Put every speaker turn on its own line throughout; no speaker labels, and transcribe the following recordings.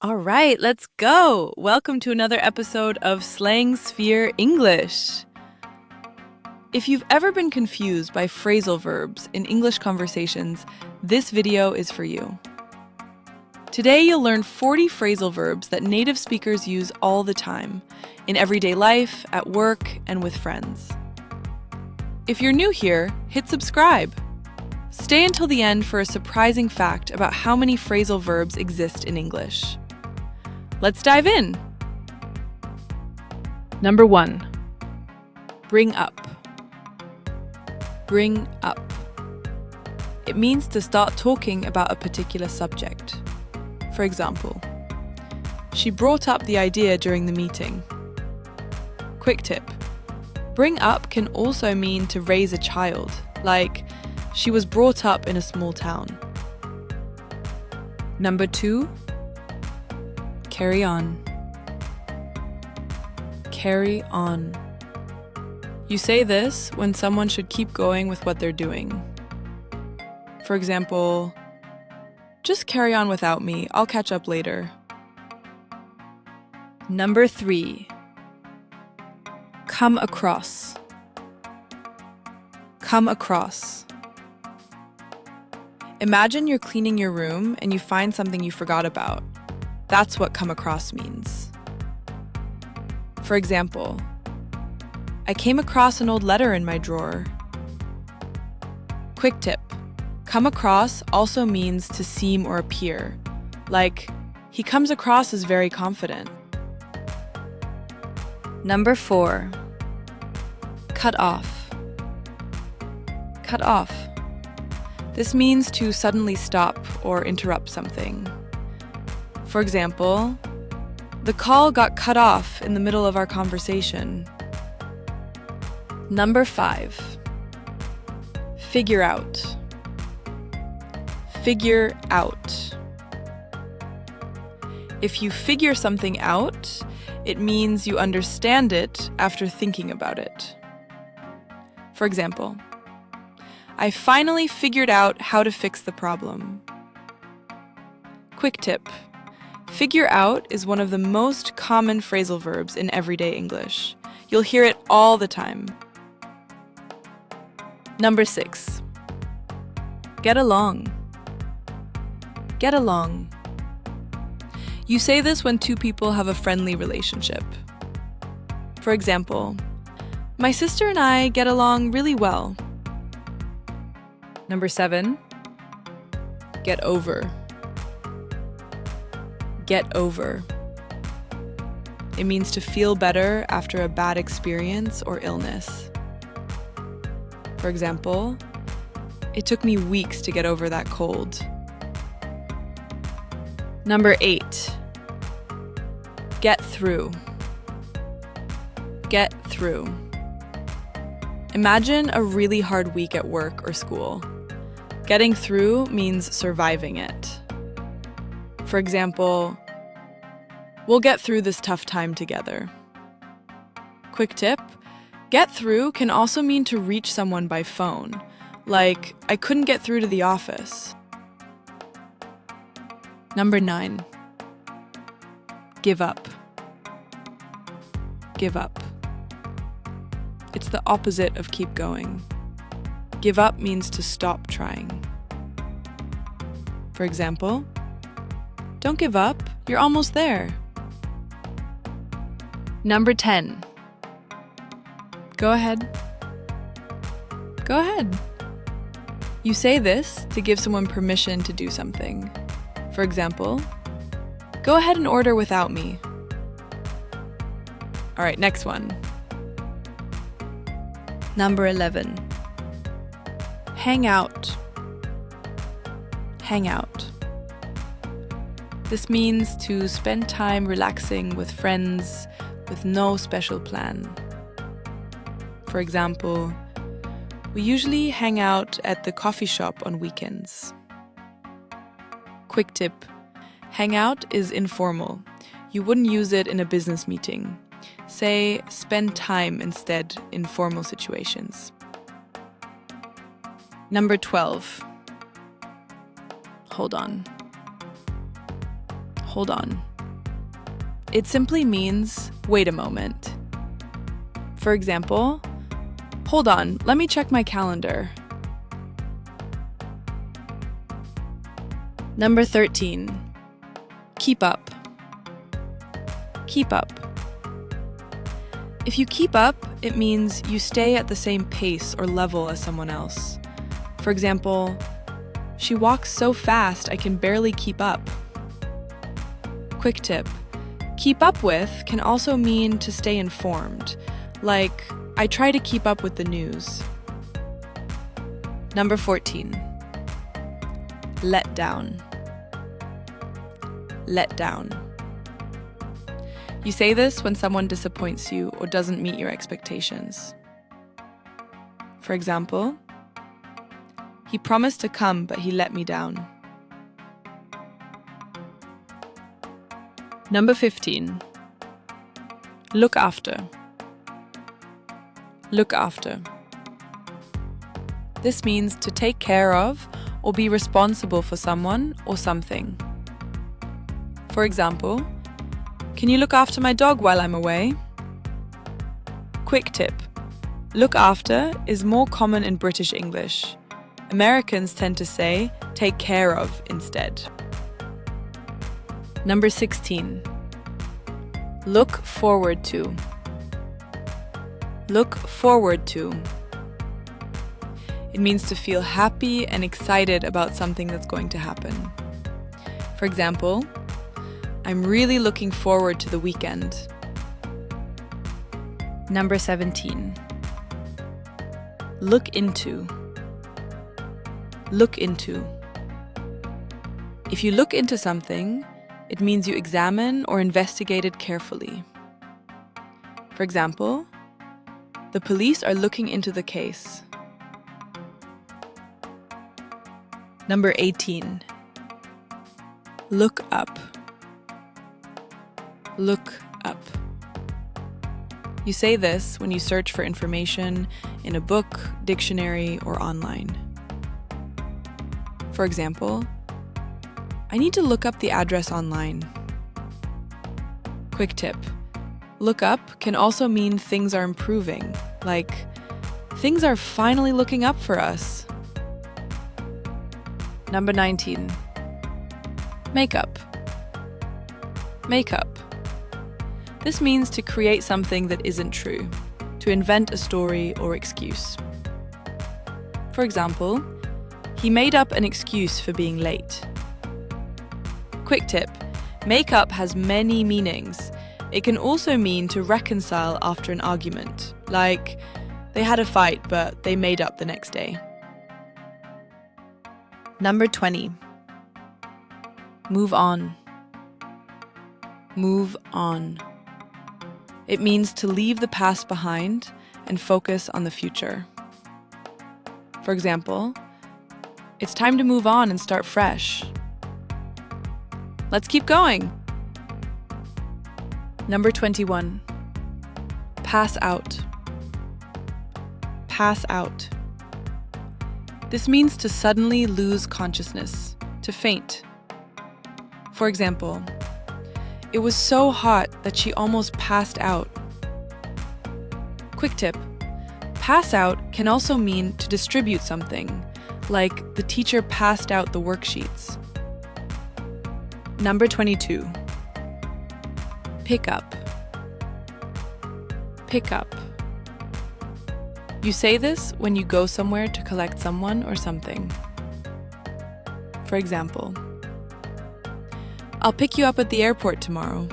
All right, let's go. Welcome to another episode of Slang Sphere English. If you've ever been confused by phrasal verbs in English conversations, this video is for you. Today you'll learn 40 phrasal verbs that native speakers use all the time, in everyday life, at work, and with friends. If you're new here, hit subscribe. Stay until the end for a surprising fact about how many phrasal verbs exist in English. Let's dive in. Number 1. Bring up. Bring up. It means to start talking about a particular subject. For example, she brought up the idea during the meeting. Quick tip. Bring up can also mean to raise a child, like she was brought up in a small town. Number 2. Carry on. Carry on. You say this when someone should keep going with what they're doing. For example, just carry on without me, I'll catch up later. Number 3. Come across. Come across. Imagine you're cleaning your room and you find something you forgot about. That's what come across means. For example, I came across an old letter in my drawer. Quick tip. Come across also means to seem or appear, like he comes across as very confident. Number 4. Cut off. Cut off. This means to suddenly stop or interrupt something. For example, the call got cut off in the middle of our conversation. Number 5. Figure out. Figure out. If you figure something out, it means you understand it after thinking about it. For example, I finally figured out how to fix the problem. Quick tip. Figure out is one of the most common phrasal verbs in everyday English. You'll hear it all the time. Number 6. Get along. Get along. You say this when two people have a friendly relationship. For example, my sister and I get along really well. Number 7. Get over. Get over. It means to feel better after a bad experience or illness. For example, it took me weeks to get over that cold. Number 8. Get through. Get through. Imagine a really hard week at work or school. Getting through means surviving it. For example, we'll get through this tough time together. Quick tip, get through can also mean to reach someone by phone, like I couldn't get through to the office. Number 9. Give up. Give up. It's the opposite of keep going. Give up means to stop trying. For example, don't give up, you're almost there. Number 10. Go ahead. Go ahead. You say this to give someone permission to do something. For example, go ahead and order without me. All right, next one. Number 11. Hang out. Hang out. This means to spend time relaxing with friends with no special plan. For example, we usually hang out at the coffee shop on weekends. Quick tip, hang out is informal. You wouldn't use it in a business meeting. Say, spend time instead in formal situations. Number 12. Hold on. hold on. It simply means wait a moment. For example, hold on, let me check my calendar. Number 13. Keep up. Keep up. If you keep up, it means you stay at the same pace or level as someone else. For example, she walks so fast I can barely keep up. Quick tip. Keep up with can also mean to stay informed, like I try to keep up with the news. Number 14. Let down. Let down. You say this when someone disappoints you or doesn't meet your expectations. For example, he promised to come, but he let me down. Number 15. Look after. Look after. This means to take care of or be responsible for someone or something. For example, can you look after my dog while I'm away? Quick tip. Look after is more common in British English. Americans tend to say take care of instead. Number 16. Look forward to. Look forward to. It means to feel happy and excited about something that's going to happen. For example, I'm really looking forward to the weekend. Number 17. Look into. Look into. If you look into something, it means you examine or investigate it carefully. For example, the police are looking into the case. Number 18. Look up. Look up. You say this when you search for information in a book, dictionary, or online. For example, I need to look up the address online. Quick tip. Look up can also mean things are improving, like things are finally looking up for us. Number 19. Makeup. Makeup. This means to create something that isn't true, to invent a story or excuse. For example, he made up an excuse for being late. Quick tip, make-up has many meanings. It can also mean to reconcile after an argument, like they had a fight but they made up the next day. Number 20. Move on. Move on. It means to leave the past behind and focus on the future. For example, it's time to move on and start fresh. Let's keep going. Number 21. Pass out. Pass out. This means to suddenly lose consciousness, to faint. For example, it was so hot that she almost passed out. Quick tip, pass out can also mean to distribute something, like the teacher passed out the worksheets. Number 22. Pick up. Pick up. You say this when you go somewhere to collect someone or something. For example, I'll pick you up at the airport tomorrow.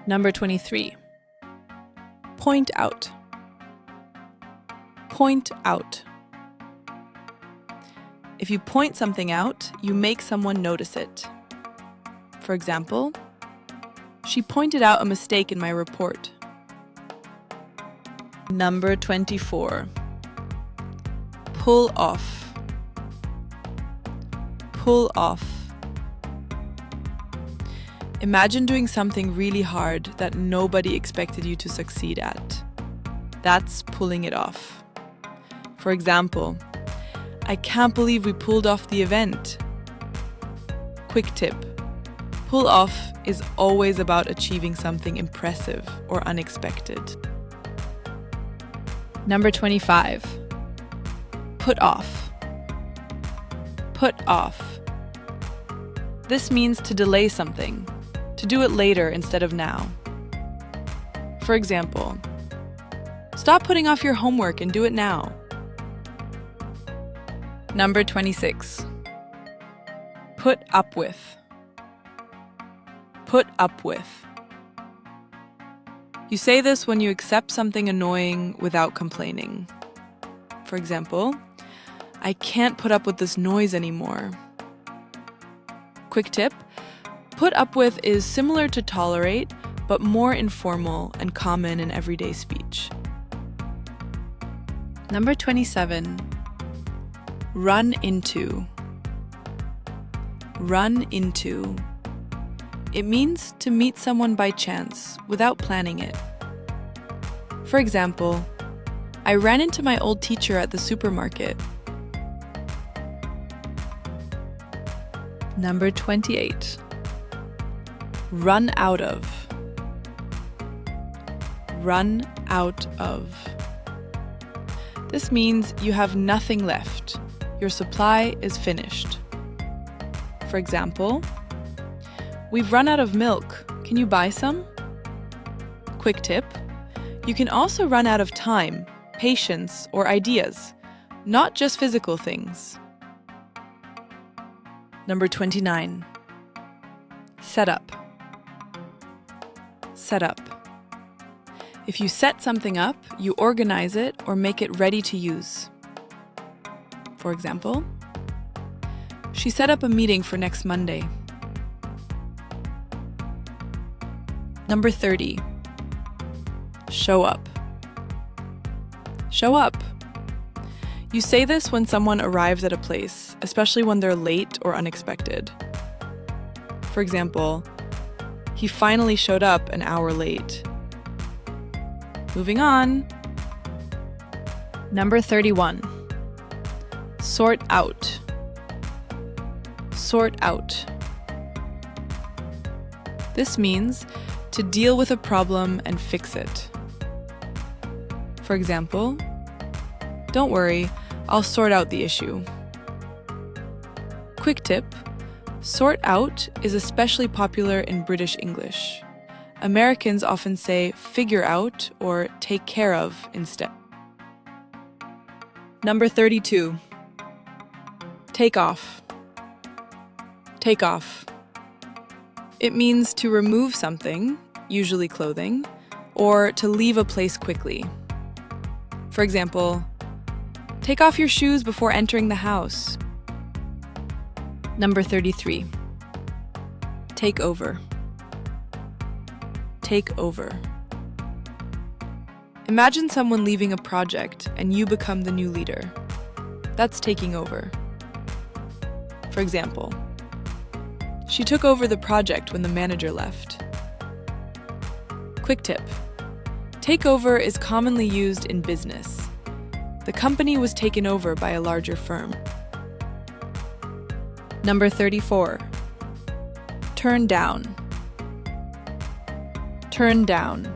Number 23. Point out. Point out. If you point something out, you make someone notice it. For example, she pointed out a mistake in my report. Number 24. Pull off. Pull off. Imagine doing something really hard that nobody expected you to succeed at. That's pulling it off. For example, I can't believe we pulled off the event. Quick tip: pull off is always about achieving something impressive or unexpected. Number 25. Put off. Put off. This means to delay something, to do it later instead of now. For example, stop putting off your homework and do it now. Number 26. Put up with. Put up with. You say this when you accept something annoying without complaining. For example, I can't put up with this noise anymore. Quick tip: put up with is similar to tolerate, but more informal and common in everyday speech. Number 27. Run into. Run into. It means to meet someone by chance, without planning it. For example, I ran into my old teacher at the supermarket. Number 28. Run out of. Run out of. This means you have nothing left. Your supply is finished. For example, we've run out of milk. Can you buy some? Quick tip: you can also run out of time, patience, or ideas, not just physical things. Number 29. Set up. Set up. If you set something up, you organize it or make it ready to use. For example, she set up a meeting for next Monday. Number 30. Show up. Show up. You say this when someone arrives at a place, especially when they're late or unexpected. For example, he finally showed up an hour late. Moving on. Number 31. Sort out. Sort out. This means to deal with a problem and fix it. For example, don't worry, I'll sort out the issue. Quick tip: sort out is especially popular in British English. Americans often say figure out or take care of instead. Number 32. Take off. Take off. It means to remove something, usually clothing, or to leave a place quickly. For example, take off your shoes before entering the house. Number 33. Take over. Take over. Imagine someone leaving a project and you become the new leader. That's taking over. For example, she took over the project when the manager left. Quick tip: take over is commonly used in business. The company was taken over by a larger firm. Number 34. Turn down. Turn down.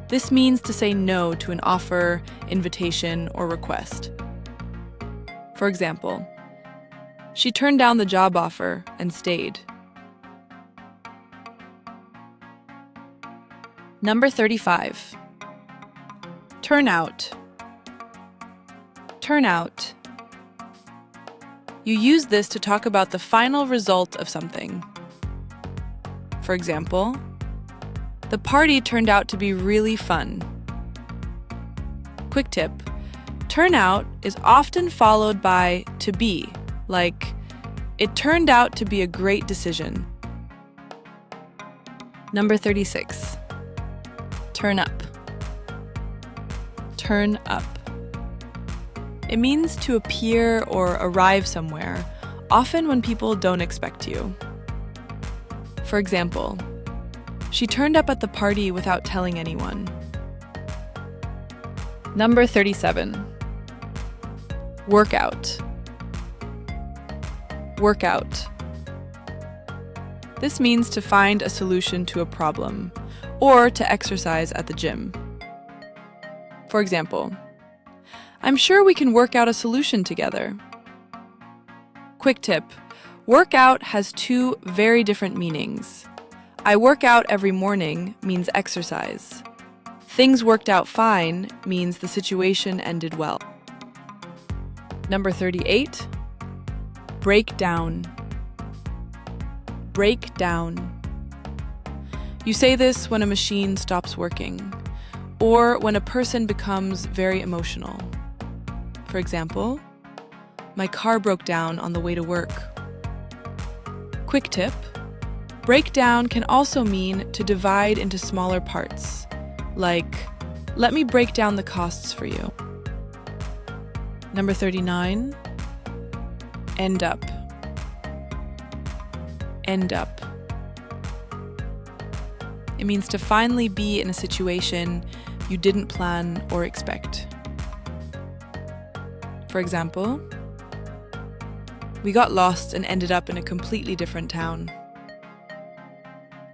This means to say no to an offer, invitation, or request. For example, she turned down the job offer and stayed. Number 35. Turn out. Turn out. You use this to talk about the final result of something. For example, the party turned out to be really fun. Quick tip: turn out is often followed by to be, like, it turned out to be a great decision. Number 36. Turn up. Turn up. It means to appear or arrive somewhere, often when people don't expect you. For example, she turned up at the party without telling anyone. Number 37. Workout. Workout. This means to find a solution to a problem, or to exercise at the gym. For example, I'm sure we can work out a solution together. Quick tip: workout has two very different meanings. I work out every morning means exercise. Things worked out fine means the situation ended well. Number 38, break down. Break down. You say this when a machine stops working, or when a person becomes very emotional. For example, my car broke down on the way to work. Quick tip: break down can also mean to divide into smaller parts, like, let me break down the costs for you. Number 39, end up. End up. It means to finally be in a situation you didn't plan or expect. For example, we got lost and ended up in a completely different town.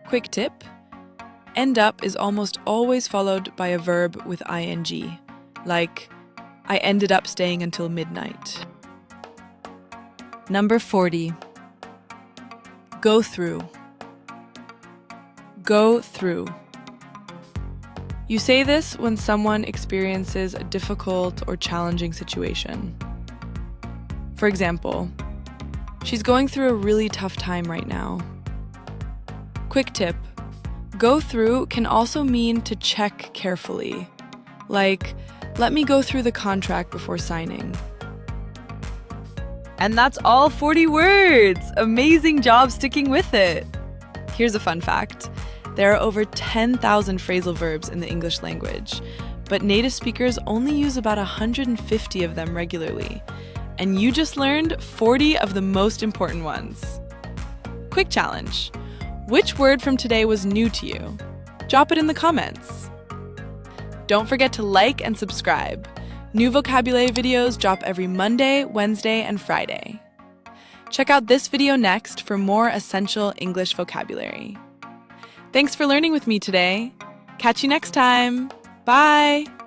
Quick tip: end up is almost always followed by a verb with ing, like, I ended up staying until midnight. Number 40, go through. Go through. You say this when someone experiences a difficult or challenging situation. For example, she's going through a really tough time right now. Quick tip: go through can also mean to check carefully, like, let me go through the contract before signing. And that's all 40 words! Amazing job sticking with it! Here's a fun fact. There are over 10,000 phrasal verbs in the English language, but native speakers only use about 150 of them regularly. And you just learned 40 of the most important ones. Quick challenge. Which word from today was new to you? Drop it in the comments. Don't forget to like and subscribe. New vocabulary videos drop every Monday, Wednesday, and Friday. Check out this video next for more essential English vocabulary. Thanks for learning with me today. Catch you next time. Bye!